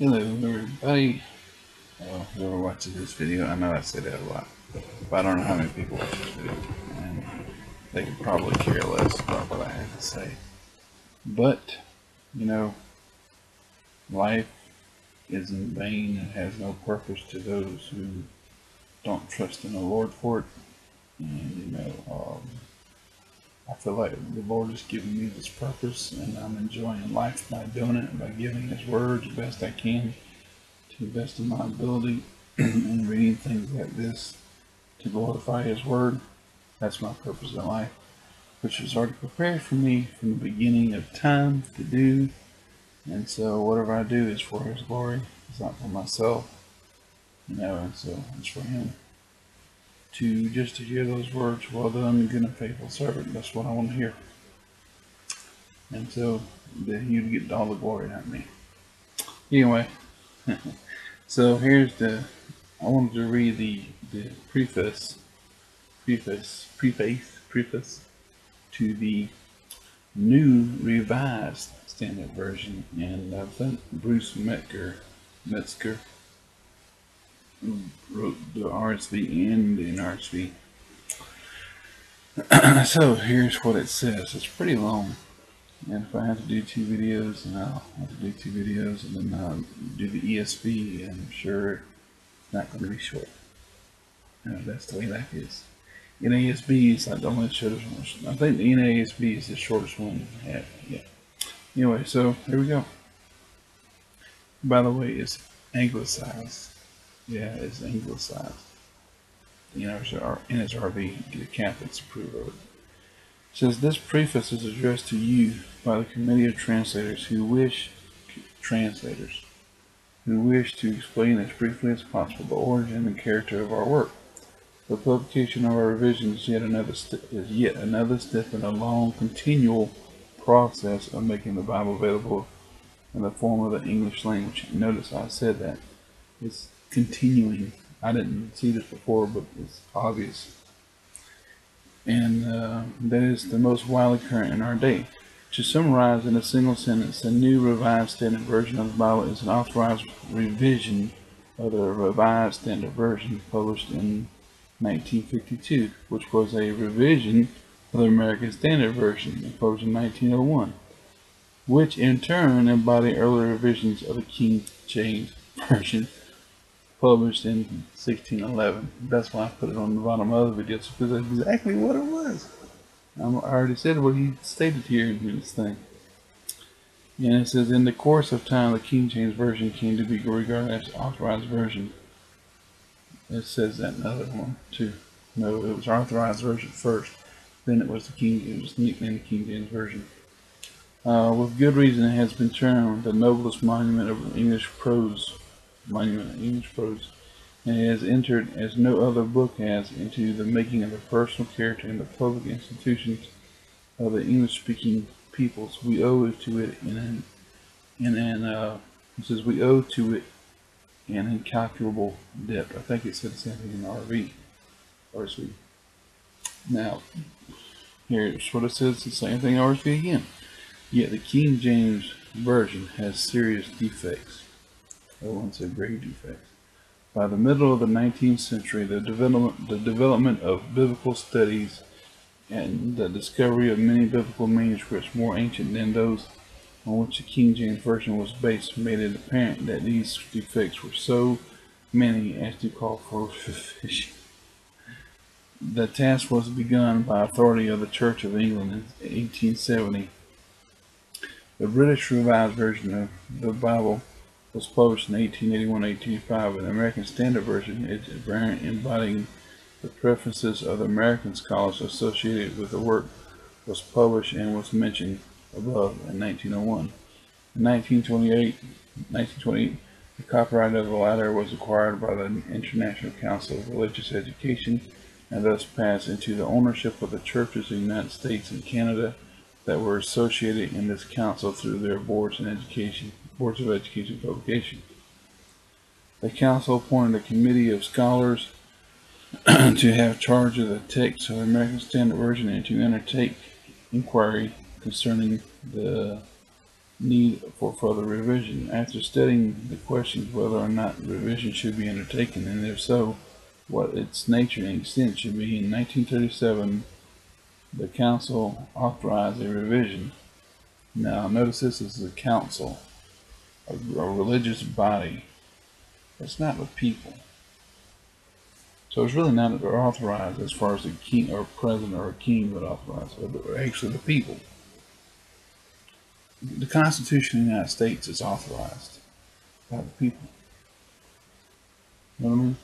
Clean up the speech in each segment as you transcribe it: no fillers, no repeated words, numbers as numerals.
Hello everybody, whoever watches this video. I know I say that a lot, but I don't know how many people watch this video, and they could probably care less about what I have to say. But, you know, life is in vain and has no purpose to those who don't trust in the Lord for it. And, I feel like the Lord has given me this purpose, and I'm enjoying life by doing it, by giving His Word the best I can, to the best of my ability, and reading things like this to glorify His Word. That's my purpose in life, which was already prepared for me from the beginning of time to do. And so whatever I do is for His glory. It's not for myself, and so it's for Him. Just to hear those words, well done, good and faithful servant. That's what I want to hear. And so that You'd get all the glory, not me. Anyway, so I wanted to read the preface to the New Revised Standard Version, and I think Bruce Metzger wrote the RSV and the NRSV. So here's what it says. It's pretty long, and if I have to do two videos, then I'll have to do two videos, and then I'll do the ESV, and I'm sure it's not going to be short. That's the way life is. NASB is like the only shortest one. I think the NASB is the shortest one we have. Yeah. Anyway, so here we go. By the way, it's anglicized. Yeah, it's anglicized. NRSV, the Catholics approve of it. It says, this preface is addressed to you by the committee of translators who wish to explain as briefly as possible the origin and character of our work. The publication of our revision is yet another step in a long, continual process of making the Bible available in the form of the English language. Notice I said that. It's continuing. I didn't see this before, but it's obvious. And that is the most widely current in our day. To summarize in a single sentence, the New Revised Standard Version of the Bible is an authorized revision of the Revised Standard Version published in 1952, which was a revision of the American Standard Version published in 1901, which in turn embodied earlier revisions of the King James Version published in 1611. That's why I put it on the bottom of the video, because that's exactly what it was. I already said what he stated here in this thing. And it says, in the course of time, the King James Version came to be regarded as the Authorized Version. It says that in the other one too. No, it was Authorized Version first. Then it was nicknamed the King James Version. With good reason, it has been termed the noblest monument of English prose. And it has entered, as no other book has, into the making of the personal character in the public institutions of the English-speaking peoples. We owe it to it we owe to it an incalculable depth. I think it said the same thing in RSV. Now, here's what it says, the same thing in RSV again. Yet the King James Version has serious defects. I won't say grave defects. By the middle of the 19th century, the development of biblical studies and the discovery of many biblical manuscripts more ancient than those on which the King James Version was based made it apparent that these defects were so many as to call for revision. The task was begun by authority of the Church of England in 1870. The British Revised Version of the Bible was published in 1881-1885, and the American Standard Version, its variant embodying the prefaces of the American scholars associated with the work, was published and was mentioned above in 1901. In 1928, the copyright of the latter was acquired by the International Council of Religious Education, and thus passed into the ownership of the churches in the United States and Canada that were associated in this council through their boards of education publication. The council appointed a committee of scholars to have charge of the text of the American Standard Version and to undertake inquiry concerning the need for further revision. After studying the questions whether or not revision should be undertaken, and if so, what its nature and extent should be, in 1937, the Council authorized a revision. Now, notice this is a council, a religious body. It's not the people. So it's really not authorized as far as the king or president or a king would authorize, but actually the people. The Constitution of the United States is authorized by the people. You know what I mean?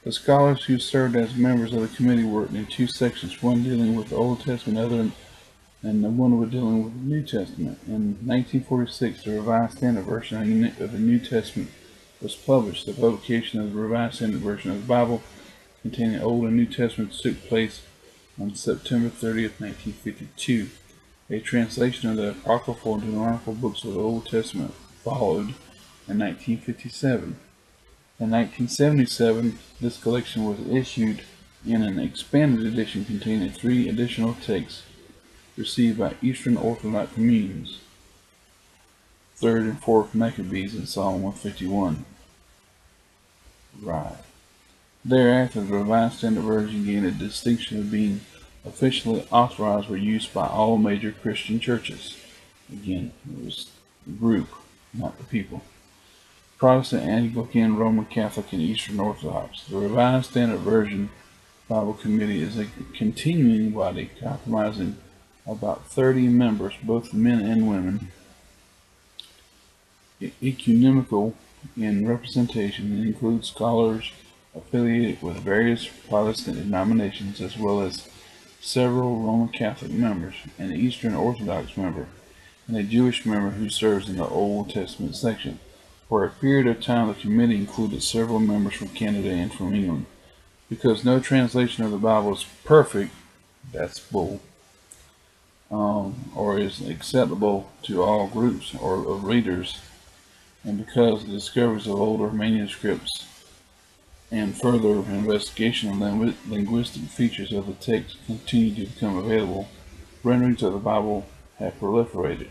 The scholars who served as members of the committee worked in two sections, one dealing with the Old Testament, and the one was dealing with the New Testament. In 1946, the Revised Standard Version of the New Testament was published. The publication of the Revised Standard Version of the Bible containing the Old and New Testaments took place on September 30th, 1952. A translation of the apocryphal and canonical books of the Old Testament followed in 1957. In 1977, this collection was issued in an expanded edition containing 3 additional texts received by Eastern Orthodox communions, 3rd and 4th Maccabees and Psalm 151. Right. Thereafter, the Revised Standard Version gained a distinction of being officially authorized for use by all major Christian churches. Again, it was the group, not the people. Protestant, Anglican, Roman Catholic, and Eastern Orthodox. The Revised Standard Version Bible Committee is a continuing body comprising about 30 members, both men and women, ecumenical in representation, and includes scholars affiliated with various Protestant denominations, as well as several Roman Catholic members, an Eastern Orthodox member, and a Jewish member who serves in the Old Testament section. For a period of time, the committee included several members from Canada and from England. Because no translation of the Bible is perfect, that's bull, or is acceptable to all groups or of readers, and because the discoveries of older manuscripts and further investigation of linguistic features of the text continue to become available, renderings of the Bible have proliferated.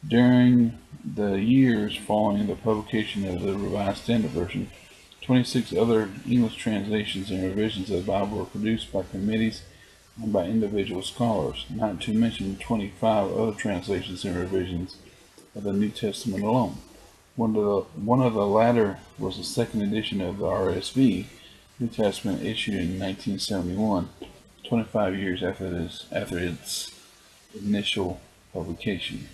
During the years following the publication of the Revised Standard Version, 26 other English translations and revisions of the Bible were produced by committees and by individual scholars, not to mention 25 other translations and revisions of the New Testament alone. One of the latter was the second edition of the NRSV New Testament, issued in 1971, 25 years after its initial publication.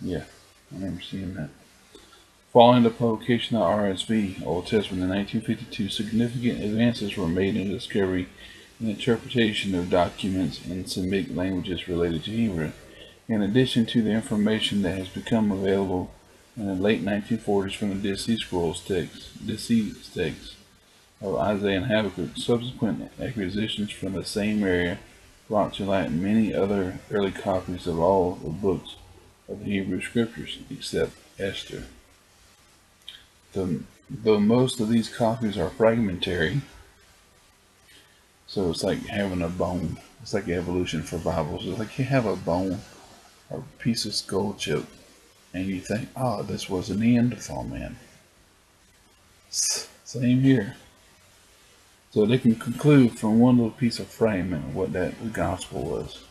Yeah, I remember seeing that. Following the publication of RSV Old Testament in 1952, significant advances were made in the discovery and interpretation of documents in Semitic languages related to Hebrew. In addition to the information that has become available in the late 1940s from the Dead Sea Scrolls texts of Isaiah and Habakkuk, subsequent acquisitions from the same area brought to light many other early copies of all the books of the Hebrew Scriptures, except Esther. Though most of these copies are fragmentary, so it's like having a bone. It's like evolution for Bibles. It's like you have a bone, a piece of skull chip, and you think, oh, this was a Neanderthal man. Same here. So they can conclude from one little piece of fragment what that gospel was.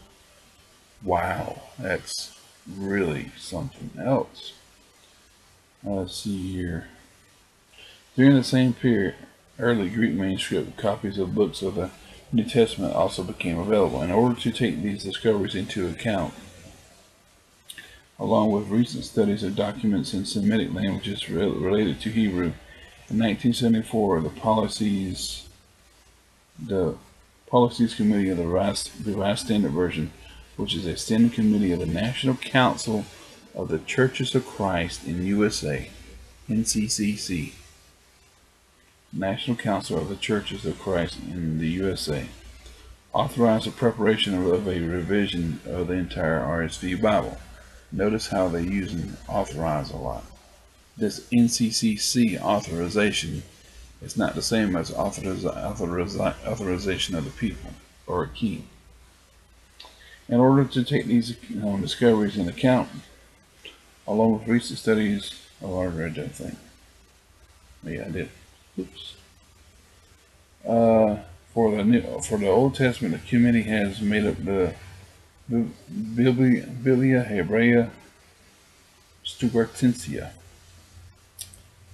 Wow, that's really something else. Let's see here. During the same period, early Greek manuscript copies of books of the New Testament also became available. In order to take these discoveries into account, along with recent studies of documents in Semitic languages related to Hebrew, in 1974, the Policies Committee of the Revised Standard Version, which is a standing committee of the National Council of the Churches of Christ in USA, NCCC, National Council of the Churches of Christ in the USA, authorized the preparation of a revision of the entire RSV Bible. Notice how they use authorize a lot. This NCCC authorization is not the same as authorization of the people or a king. In order to take these discoveries into account, along with recent studies, oh, I read that thing. Yeah, I did. Oops. For the Old Testament, the committee has made up the Biblia Hebrea Stuartensia.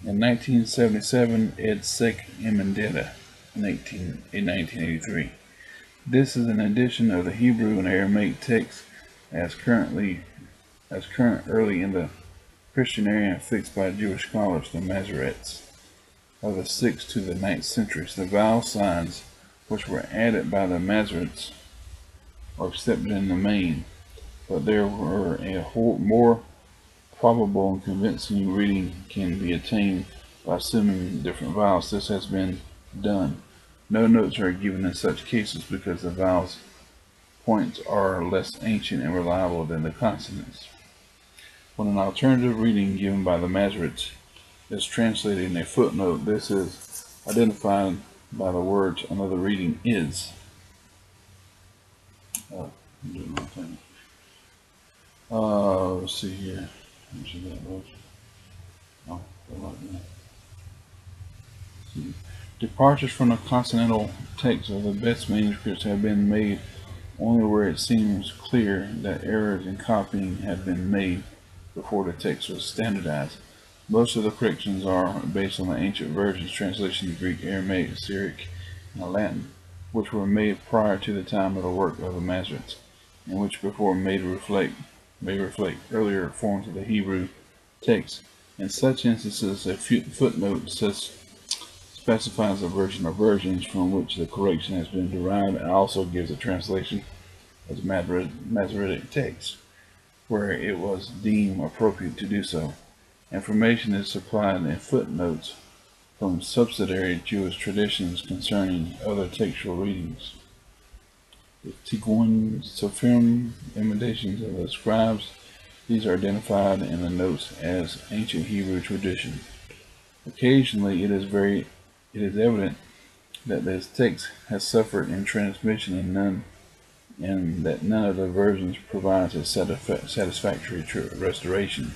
In 1977, Ed Sec Emendata in 1983. This is an edition of the Hebrew and Aramaic text as current early in the Christian era fixed by Jewish scholars, the Masoretes, of the 6th to the 9th centuries. The vowel signs which were added by the Masoretes are accepted in the main, but there were a more probable and convincing reading can be attained by assuming different vowels. This has been done. No notes are given in such cases because the vowels points are less ancient and reliable than the consonants. When an alternative reading given by the Masoretes is translated in a footnote, this is identified by the words another reading is. I'm doing my thing. Let's see here. Let me see that was. Oh, like that. Departures from the consonantal text of the best manuscripts have been made only where it seems clear that errors in copying had been made before the text was standardized. Most of the corrections are based on the ancient versions, translations of Greek, Aramaic, Syriac, and Latin, which were made prior to the time of the work of the Masoretes, and which before may reflect earlier forms of the Hebrew text. In such instances, a footnote specifies a version or versions from which the correction has been derived and also gives a translation as Masoretic text, where it was deemed appropriate to do so. Information is supplied in footnotes from subsidiary Jewish traditions concerning other textual readings. The Tikkun Sophrim, imitations of the scribes, these are identified in the notes as ancient Hebrew tradition. Occasionally, it is evident that this text has suffered in transmission and that none of the versions provides a satisfactory restoration.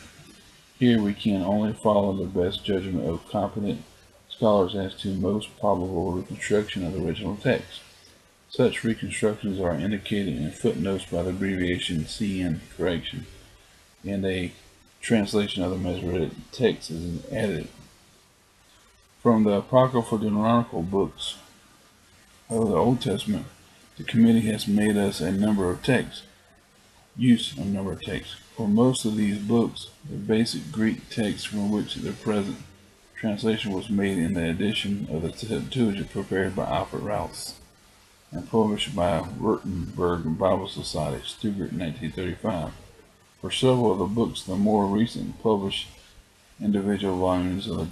Here we can only follow the best judgment of competent scholars as to most probable reconstruction of the original text. Such reconstructions are indicated in footnotes by the abbreviation CN correction, and a translation of the Masoretic text is added. From the apocryphal Deuteronomical books of the Old Testament, the committee has made us a number of texts. For most of these books, the basic Greek text from which the present translation was made in the edition of the Septuagint prepared by Alfred Rouse and published by Württemberg Bible Society, Stuttgart, 1935. For several of the books, the more recent published individual volumes of the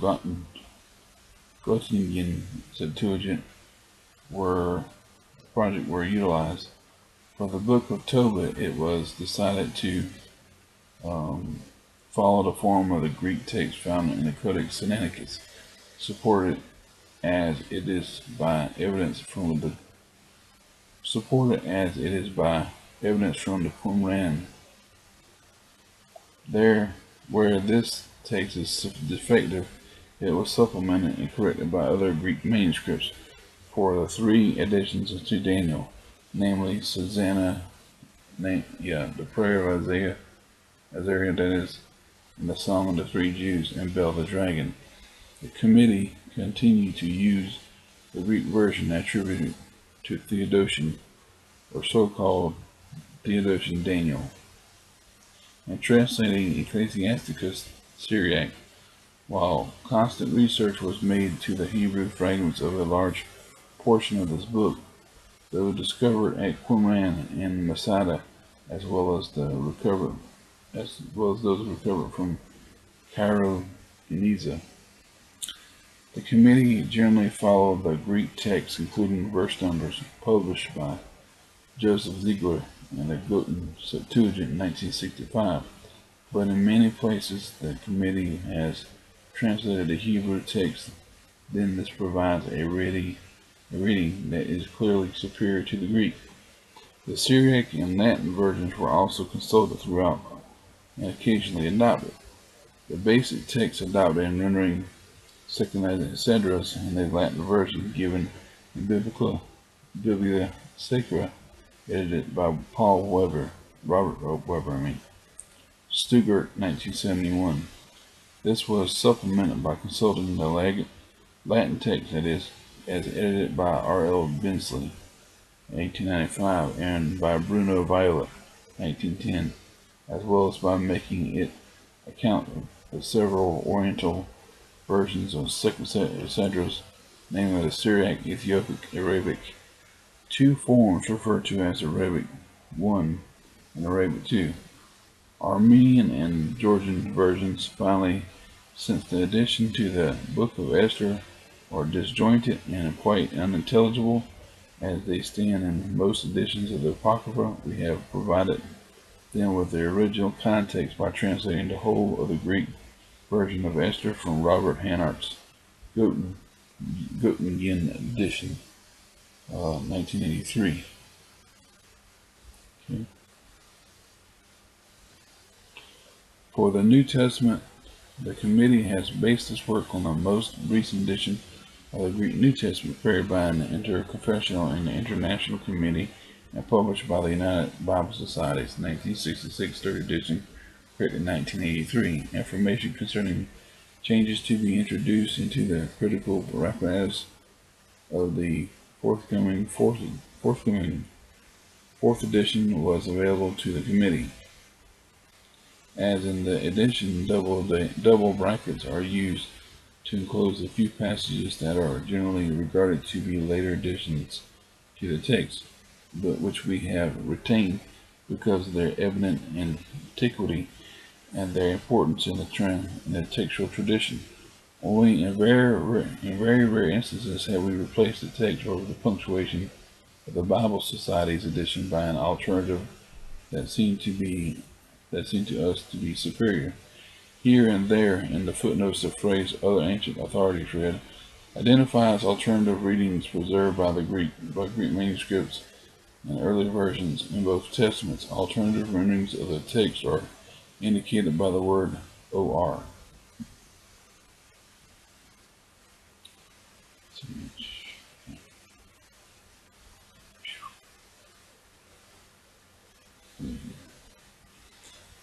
Göttingen Septuagint were utilized. For the book of Tobit, it was decided to follow the form of the Greek text found in the Codex Sinaiticus, supported as it is by evidence from the Qumran. There, where this text is defective, it was supplemented and corrected by other Greek manuscripts for the 3 additions to Daniel, namely Susanna, the prayer of Isaiah, that is, and the Psalm of the 3 Jews, and Bel the dragon. The committee continued to use the Greek version attributed to Theodotion, or so-called Theodotion Daniel, and translating Ecclesiasticus Syriac, while constant research was made to the Hebrew fragments of a large portion of this book. Those discovered at Qumran and Masada, as well as those recovered from Cairo, Geniza. The committee generally followed the Greek text, including verse numbers, published by Joseph Ziegler in the Göttingen Septuagint in 1965, but in many places the committee has translated the Hebrew text. Then this provides a reading that is clearly superior to the Greek. The Syriac and Latin versions were also consulted throughout and occasionally adopted. The basic text adopted in rendering Secundus in the Latin version given in Biblia Sacra, edited by Robert Weber, Stuttgart, 1971. This was supplemented by consulting the Latin text, that is, as edited by R.L. Bensley, 1895, and by Bruno Viola, 1910, as well as by making it account of several Oriental versions of Secundus, namely the Syriac, Ethiopic, Arabic. Two forms referred to as Arabic I and Arabic II. Armenian and Georgian versions, finally, since the addition to the Book of Esther, are disjointed and quite unintelligible as they stand in most editions of the Apocrypha. We have provided them with their original context by translating the whole of the Greek version of Esther from Robert Hannart's Göttingen edition, 1983. Okay. For the New Testament, the committee has based its work on the most recent edition of the Greek New Testament, prepared by an interconfessional and international committee and published by the United Bible Society's 1966 third edition, prepared in 1983. Information concerning changes to be introduced into the critical apparatus of the forthcoming fourth edition was available to the committee. As in the edition, double brackets are used to enclose a few passages that are generally regarded to be later additions to the text, but which we have retained because of their evident antiquity and their importance in the textual tradition. Only in very rare instances have we replaced the text over the punctuation of the Bible Society's edition by an alternative that seemed to us to be superior. Here and there in the footnotes, the phrase "other ancient authorities read" identifies alternative readings preserved by Greek manuscripts and early versions. In both testaments, alternative renderings of the text are indicated by the word "or."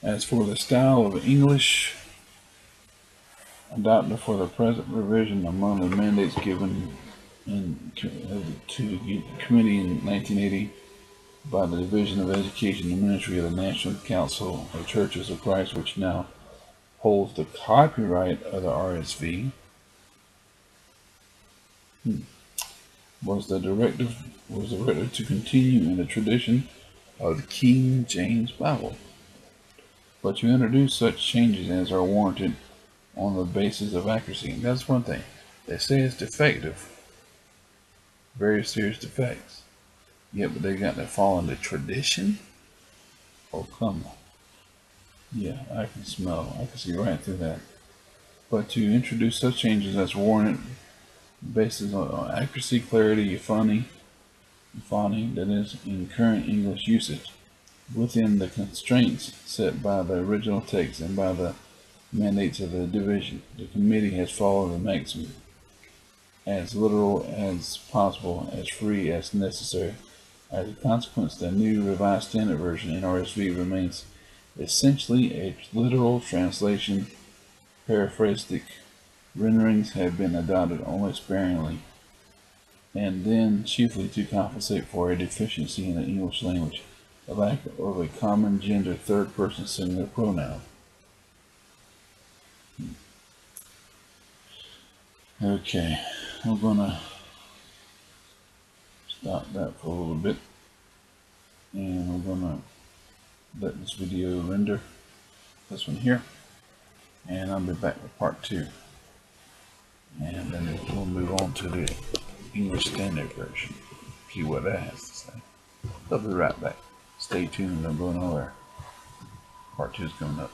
As for the style of English adopted for the present revision, among the mandates given to the committee in 1980 by the Division of Education and Ministry of the National Council of Churches of Christ, which now holds the copyright of the NRSV, was the directive to continue in the tradition of the King James Bible, but to introduce such changes as are warranted on the basis of accuracy. And that's one thing. They say it's defective, very serious defects. Yeah, but they got to follow the tradition? Oh, come on. Yeah, I can see right through that. But to introduce such changes as warranted based on accuracy, clarity, euphony, that is, in current English usage, within the constraints set by the original text and by the mandates of the division. The committee has followed the maxim: as literal as possible, as free as necessary. As a consequence, the new Revised Standard Version (NRSV) remains essentially a literal translation. Paraphrastic renderings have been adopted only sparingly, and then chiefly to compensate for a deficiency in the English language, the lack of a common gender third-person singular pronoun. Okay, I'm gonna stop that for a little bit, and I'm gonna let this video render, this one here, and I'll be back with part 2, and then we'll move on to the English Standard Version, see what that has to say. I'll be right back. Stay tuned, don't go nowhere. Part 2 is coming up.